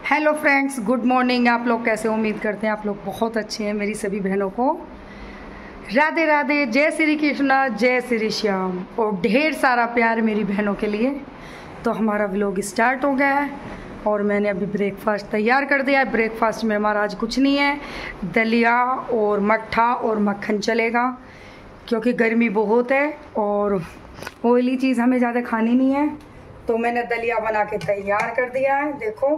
Hello friends, good morning. आप लोग कैसे हो? उम्मीद करते हैं आप लोग बहुत अच्छे हैं। मेरी सभी बहनों को राधे राधे, जय श्री कृष्णा, जय श्री श्याम और ढेर सारा प्यार मेरी बहनों के लिए। तो हमारा व्लॉग स्टार्ट हो गया है और मैंने अभी ब्रेकफास्ट तैयार कर दिया है। ब्रेकफास्ट में हमारा आज कुछ नहीं है, दलिया और मट्ठा और मक्खन चलेगा क्योंकि गर्मी बहुत है और ऑयली चीज़ हमें ज़्यादा खानी नहीं है। तो मैंने दलिया बना के तैयार कर दिया है। देखो,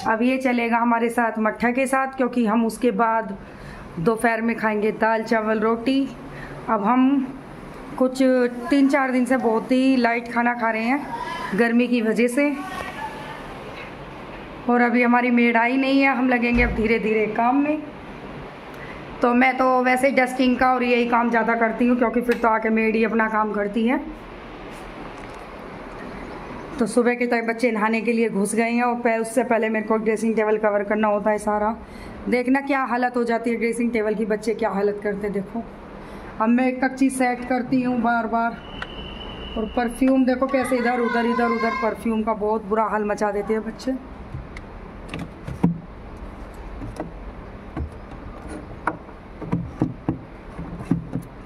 अब ये चलेगा हमारे साथ मट्ठा के साथ, क्योंकि हम उसके बाद दोपहर में खाएंगे दाल चावल रोटी। अब हम कुछ 3-4 दिन से बहुत ही लाइट खाना खा रहे हैं गर्मी की वजह से, और अभी हमारी मेड आई नहीं है। हम लगेंगे अब धीरे धीरे काम में। तो मैं तो वैसे डस्टिंग का और यही काम ज़्यादा करती हूँ, क्योंकि फिर तो आके मेड ही अपना काम करती है। तो सुबह के टाइम बच्चे नहाने के लिए घुस गए हैं और उससे पहले मेरे को ड्रेसिंग टेबल कवर करना होता है सारा। देखना क्या हालत हो जाती है ड्रेसिंग टेबल की, बच्चे क्या हालत करते देखो। अब मैं एक एक चीज़ सेट करती हूँ बार बार। और परफ्यूम देखो कैसे इधर उधर परफ्यूम का बहुत बुरा हाल मचा देते हैं बच्चे।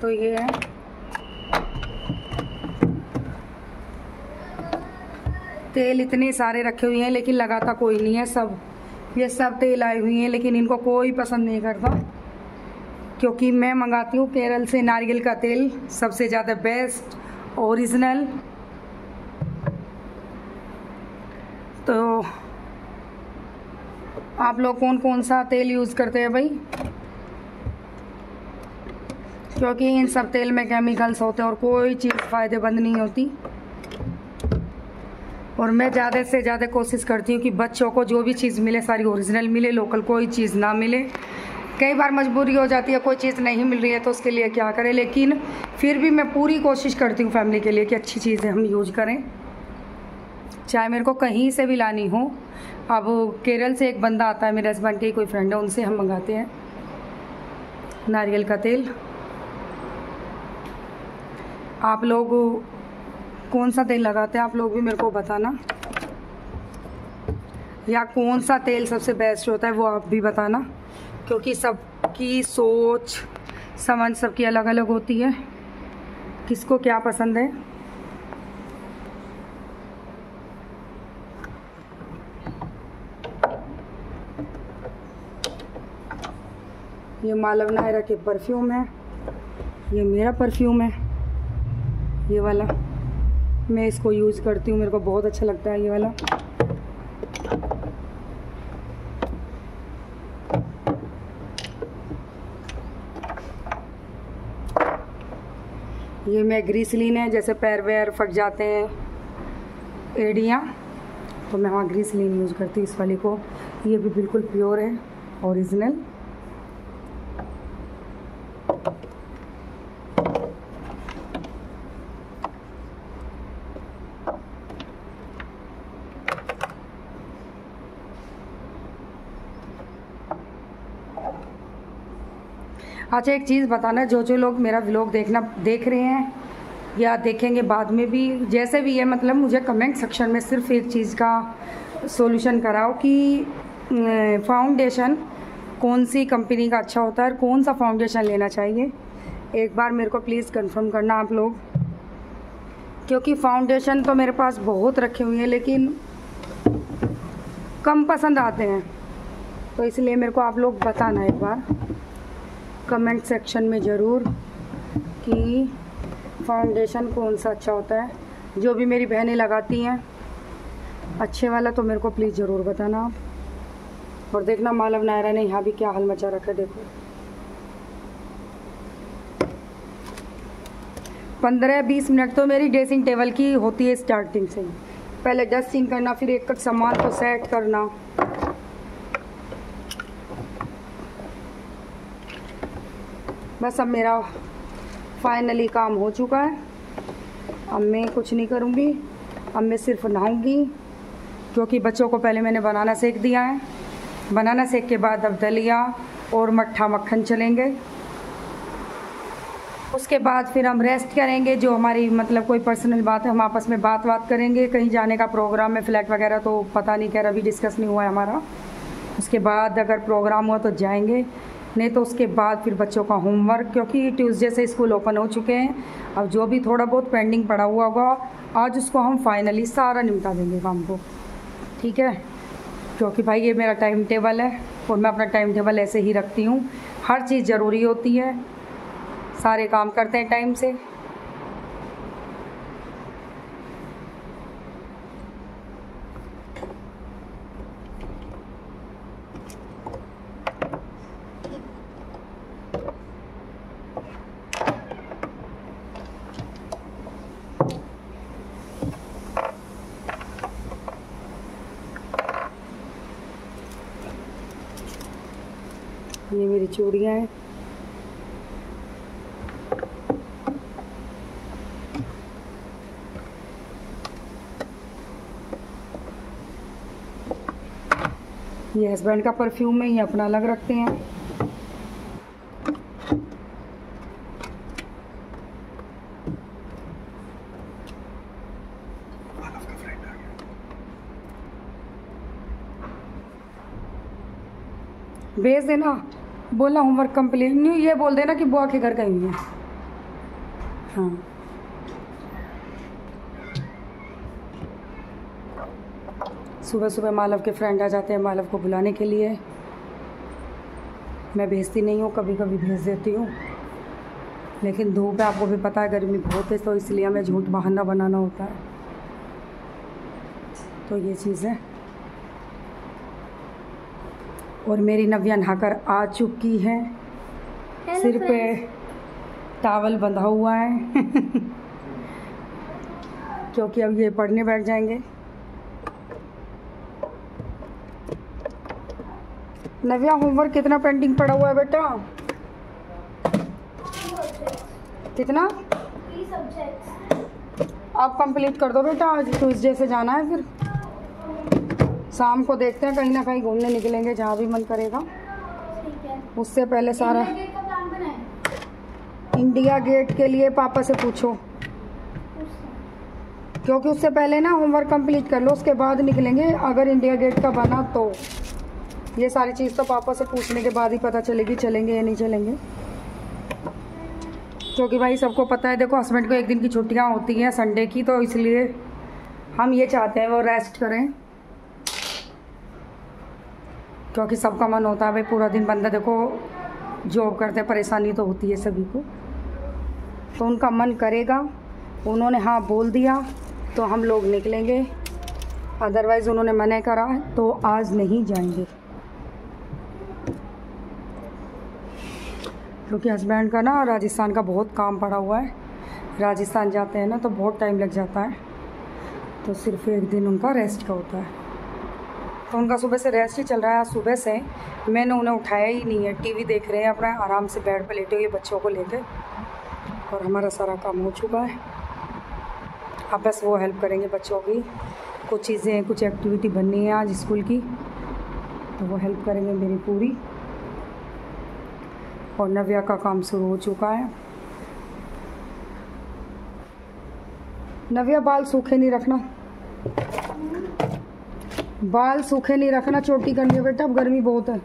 तो ये है, तेल इतने सारे रखे हुए हैं लेकिन लगाता कोई नहीं है। ये सब तेल आए हुए हैं लेकिन इनको कोई पसंद नहीं करता, क्योंकि मैं मंगाती हूँ केरल से नारियल का तेल, सबसे ज़्यादा बेस्ट ओरिजिनल। तो आप लोग कौन कौन सा तेल यूज़ करते हैं भाई? क्योंकि इन सब तेल में केमिकल्स होते हैं और कोई चीज़ फ़ायदेमंद नहीं होती। और मैं ज़्यादा से ज़्यादा कोशिश करती हूँ कि बच्चों को जो भी चीज़ मिले सारी ओरिजिनल मिले, लोकल कोई चीज़ ना मिले। कई बार मजबूरी हो जाती है, कोई चीज़ नहीं मिल रही है तो उसके लिए क्या करें, लेकिन फिर भी मैं पूरी कोशिश करती हूँ फैमिली के लिए कि अच्छी चीज़ें हम यूज करें, चाहे मेरे को कहीं से भी लानी हो। अब केरल से एक बंदा आता है, मेरे हस्बैंड के कोई फ्रेंड है, उनसे हम मंगाते हैं नारियल का तेल। आप लोग कौन सा तेल लगाते हैं आप लोग भी मेरे को बताना, या कौन सा तेल सबसे बेस्ट होता है वो आप भी बताना, क्योंकि सबकी सोच समझ सबकी अलग अलग होती है, किसको क्या पसंद है। ये मालव नायरा के परफ्यूम है, ये मेरा परफ्यूम है, ये वाला मैं इसको यूज़ करती हूँ, मेरे को बहुत अच्छा लगता है ये वाला। ये मैं ग्रीसलीन है, जैसे पैर वैर फट जाते हैं एड़ियाँ, तो मैं वहाँ ग्रीसलीन यूज़ करती हूँ इस वाली को। ये भी बिल्कुल प्योर है, ओरिजिनल। अच्छा, एक चीज़ बताना, जो लोग मेरा व्लॉग देख रहे हैं या देखेंगे बाद में भी, जैसे भी है, मतलब मुझे कमेंट सेक्शन में सिर्फ एक चीज़ का सॉल्यूशन कराओ कि फाउंडेशन कौन सी कंपनी का अच्छा होता है और कौन सा फाउंडेशन लेना चाहिए। एक बार मेरे को प्लीज़ कंफर्म करना आप लोग, क्योंकि फाउंडेशन तो मेरे पास बहुत रखे हुए हैं लेकिन कम पसंद आते हैं, तो इसलिए मेरे को आप लोग बताना एक बार कमेंट सेक्शन में ज़रूर कि फाउंडेशन कौन सा अच्छा होता है। जो भी मेरी बहनें लगाती हैं अच्छे वाला, तो मेरे को प्लीज़ ज़रूर बताना आप। और देखना मालव नायरा ने यहाँ भी क्या हाल मचा रखा है, देखो। 15-20 मिनट तो मेरी ड्रेसिंग टेबल की होती है स्टार्टिंग से। पहले डस्टिंग करना, फिर एक सामान को सेट करना। बस अब मेरा फाइनली काम हो चुका है। अब मैं कुछ नहीं करूँगी, अब मैं सिर्फ नहाऊँगी, क्योंकि बच्चों को पहले मैंने बनाना सीख दिया है। बनाना सीख के बाद अब दलिया और मट्ठा मक्खन चलेंगे। उसके बाद फिर हम रेस्ट करेंगे। जो हमारी मतलब कोई पर्सनल बात है हम आपस में बात करेंगे। कहीं जाने का प्रोग्राम है फ्लैट वगैरह तो पता नहीं, खैर अभी डिस्कस नहीं हुआ है हमारा। उसके बाद अगर प्रोग्राम हुआ तो जाएंगे, नहीं तो उसके बाद फिर बच्चों का होमवर्क, क्योंकि ट्यूसडे से स्कूल ओपन हो चुके हैं। अब जो भी थोड़ा बहुत पेंडिंग पड़ा हुआ होगा आज उसको हम फाइनली सारा निपटा देंगे काम को, ठीक है। क्योंकि भाई ये मेरा टाइम टेबल है और मैं अपना टाइम टेबल ऐसे ही रखती हूँ। हर चीज़ ज़रूरी होती है, सारे काम करते हैं टाइम से। ये मेरी चूड़ियाँ हैं। ये हस्बैंड का परफ्यूम है, ये अपना अलग रखते हैं। भेज देना, बोलना होमवर्क कंप्लीट नहीं, ये बोल देना कि बुआ के घर गई है। हाँ सुबह सुबह मालव के फ्रेंड आ जाते हैं मालव को बुलाने के लिए। मैं भेजती नहीं हूँ, कभी कभी भेज देती हूँ, लेकिन धूप है, आपको भी पता है गर्मी बहुत है, तो इसलिए हमें झूठ बहाना बनाना होता है। तो ये चीज़ है। और मेरी नव्या नहाकर आ चुकी है, सिर पे टावल बंधा हुआ है क्योंकि अब ये पढ़ने बैठ जाएंगे। नव्या होमवर्क कितना पेंडिंग पड़ा हुआ है बेटा? कितना? 3 सब्जेक्ट्स। आप कंप्लीट कर दो बेटा, आज ट्यूसडे से जाना है। फिर शाम को देखते हैं, कहीं ना कहीं घूमने निकलेंगे, जहाँ भी मन करेगा। ठीक है। उससे पहले सारा इंडिया गेट का प्लान बनाए। इंडिया गेट के लिए पापा से पूछो, क्योंकि उससे पहले ना होमवर्क कंप्लीट कर लो, उसके बाद निकलेंगे। अगर इंडिया गेट का बना तो ये सारी चीज़ तो पापा से पूछने के बाद ही पता चलेगी चलेंगे या नहीं चलेंगे। क्योंकि भाई सबको पता है, देखो हस्बैंड को एक दिन की छुट्टियां होती हैं संडे की, तो इसलिए हम ये चाहते हैं वो रेस्ट करें। क्योंकि सबका मन होता है भाई पूरा दिन बंदा देखो जॉब करते हैं, परेशानी तो होती है सभी को। तो उनका मन करेगा, उन्होंने हाँ बोल दिया तो हम लोग निकलेंगे, अदरवाइज़ उन्होंने मना करा तो आज नहीं जाएंगे। क्योंकि हस्बैंड का ना राजस्थान का बहुत काम पड़ा हुआ है, राजस्थान जाते हैं ना तो बहुत टाइम लग जाता है, तो सिर्फ एक दिन उनका रेस्ट का होता है। तो उनका सुबह से रेस्ट ही चल रहा है। आज सुबह से मैंने उन्हें उठाया ही नहीं है, टीवी देख रहे हैं अपना आराम से बेड पर लेटे हुए बच्चों को लेकर, और हमारा सारा काम हो चुका है। अब बस वो हेल्प करेंगे बच्चों की, कुछ चीज़ें कुछ एक्टिविटी बननी है आज स्कूल की, तो वो हेल्प करेंगे मेरी पूरी। और नव्या का काम शुरू हो चुका है। नव्या बाल सूखे नहीं रखना, बाल सूखे नहीं रखना, चोटी करनी है बेटा, अब गर्मी बहुत है।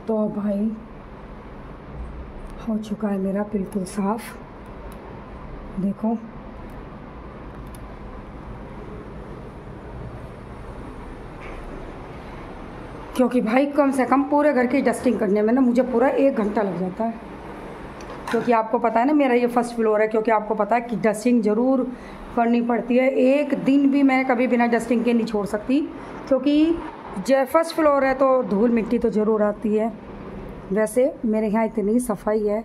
तो भाई हो चुका है मेरा बिल्कुल साफ, देखो। क्योंकि भाई कम से कम पूरे घर की डस्टिंग करने में ना मुझे पूरा 1 घंटा लग जाता है, क्योंकि आपको पता है ना मेरा ये फर्स्ट फ्लोर है, क्योंकि आपको पता है कि डस्टिंग ज़रूर करनी पड़ती है। एक दिन भी मैं कभी बिना डस्टिंग के नहीं छोड़ सकती, क्योंकि जो फर्स्ट फ्लोर है तो धूल मिट्टी तो ज़रूर आती है। वैसे मेरे यहाँ इतनी सफाई है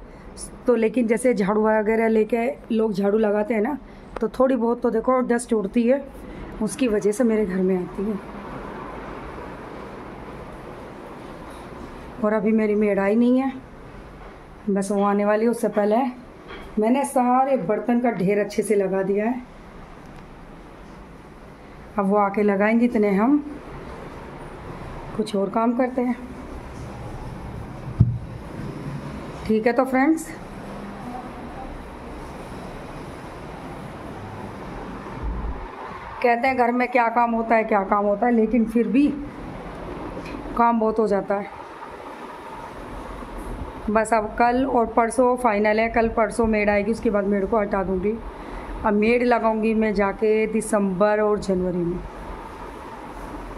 तो, लेकिन जैसे झाड़ू वगैरह लेके लोग झाड़ू लगाते हैं ना, तो थोड़ी बहुत तो देखो डस्ट उड़ती है, उसकी वजह से मेरे घर में आती है। और अभी मेरी मेड आई नहीं है, बस वो आने वाली है। उससे पहले मैंने सारे बर्तन का ढेर अच्छे से लगा दिया है। अब वो आके लगाएंगी, इतने हम कुछ और काम करते हैं। ठीक है तो फ्रेंड्स, कहते हैं घर में क्या काम होता है क्या काम होता है, लेकिन फिर भी काम बहुत हो जाता है। बस अब कल और परसों फाइनल है, कल परसों मेड आएगी, उसके बाद मेड को हटा दूँगी। अब मेड लगाऊंगी मैं जाके दिसंबर और जनवरी में,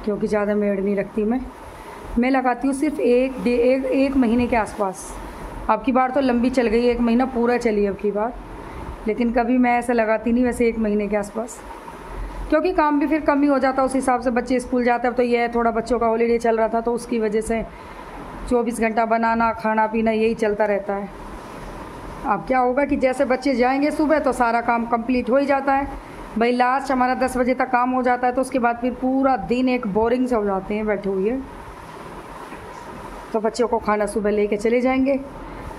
क्योंकि ज़्यादा मेड नहीं रखती मैं लगाती हूँ सिर्फ एक महीने के आसपास। अब की बार तो लंबी चल गई, 1 महीना पूरा चली अब की बार, लेकिन कभी मैं ऐसा लगाती नहीं, वैसे 1 महीने के आसपास, क्योंकि काम भी फिर कम ही हो जाता है। उस हिसाब से बच्चे स्कूल जाते हैं। अब तो ये है थोड़ा बच्चों का हॉलीडे चल रहा था, तो उसकी वजह से 24 घंटा बनाना खाना पीना यही चलता रहता है। अब क्या होगा कि जैसे बच्चे जाएंगे सुबह तो सारा काम कंप्लीट हो ही जाता है भाई। लास्ट हमारा 10 बजे तक काम हो जाता है, तो उसके बाद फिर पूरा दिन एक बोरिंग से हो जाते हैं बैठे हुए। तो बच्चों को खाना सुबह लेके चले जाएंगे।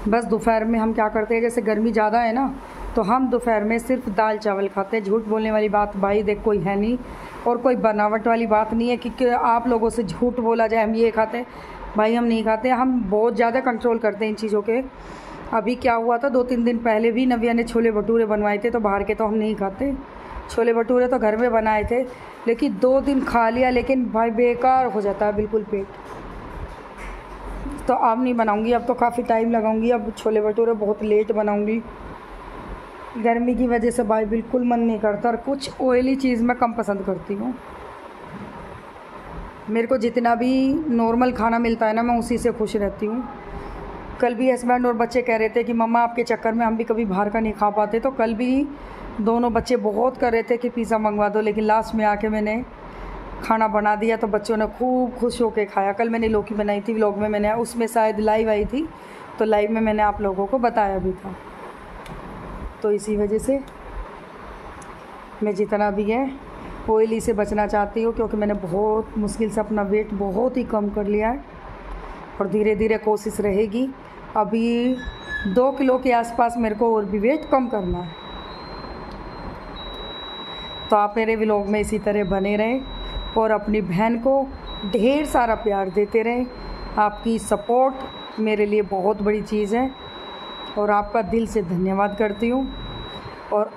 बस दोपहर में हम क्या करते हैं, जैसे गर्मी ज़्यादा है ना, तो हम दोपहर में सिर्फ दाल चावल खाते हैं। झूठ बोलने वाली बात भाई देख कोई है नहीं, और कोई बनावट वाली बात नहीं है कि आप लोगों से झूठ बोला जाए हम ये खाते हैं। भाई हम नहीं खाते, हम बहुत ज़्यादा कंट्रोल करते हैं इन चीज़ों के। अभी क्या हुआ था, 2-3 दिन पहले भी नव्या ने छोले भटूरे बनवाए थे, तो बाहर के तो हम नहीं खाते। छोले भटूरे तो घर में बनाए थे, लेकिन 2 दिन खा लिया, लेकिन भाई बेकार हो जाता है बिल्कुल पेट। तो अब नहीं बनाऊंगी, अब तो काफ़ी टाइम लगाऊंगी। अब छोले भटूरे बहुत लेट बनाऊंगी, गर्मी की वजह से भाई बिल्कुल मन नहीं करता, और कुछ ऑयली चीज़ मैं कम पसंद करती हूँ। मेरे को जितना भी नॉर्मल खाना मिलता है ना, मैं उसी से खुश रहती हूँ। कल भी हस्बैंड और बच्चे कह रहे थे कि मम्मा आपके चक्कर में हम भी कभी बाहर का नहीं खा पाते, तो कल भी दोनों बच्चे बहुत कर रहे थे कि पिज़्ज़ा मंगवा दो, लेकिन लास्ट में आके मैंने खाना बना दिया, तो बच्चों ने खूब खुश होकर खाया। कल मैंने लौकी बनाई थी, व्लॉग में मैंने, उसमें शायद लाइव आई थी, तो लाइव में मैंने आप लोगों को बताया भी था। तो इसी वजह से मैं जितना भी है ऑयली से बचना चाहती हूँ, क्योंकि मैंने बहुत मुश्किल से अपना वेट बहुत ही कम कर लिया है, और धीरे धीरे कोशिश रहेगी। अभी 2 किलो के आसपास मेरे को और भी वेट कम करना है। तो आप मेरे व्लॉग में इसी तरह बने रहें और अपनी बहन को ढेर सारा प्यार देते रहें। आपकी सपोर्ट मेरे लिए बहुत बड़ी चीज़ है, और आपका दिल से धन्यवाद करती हूँ। और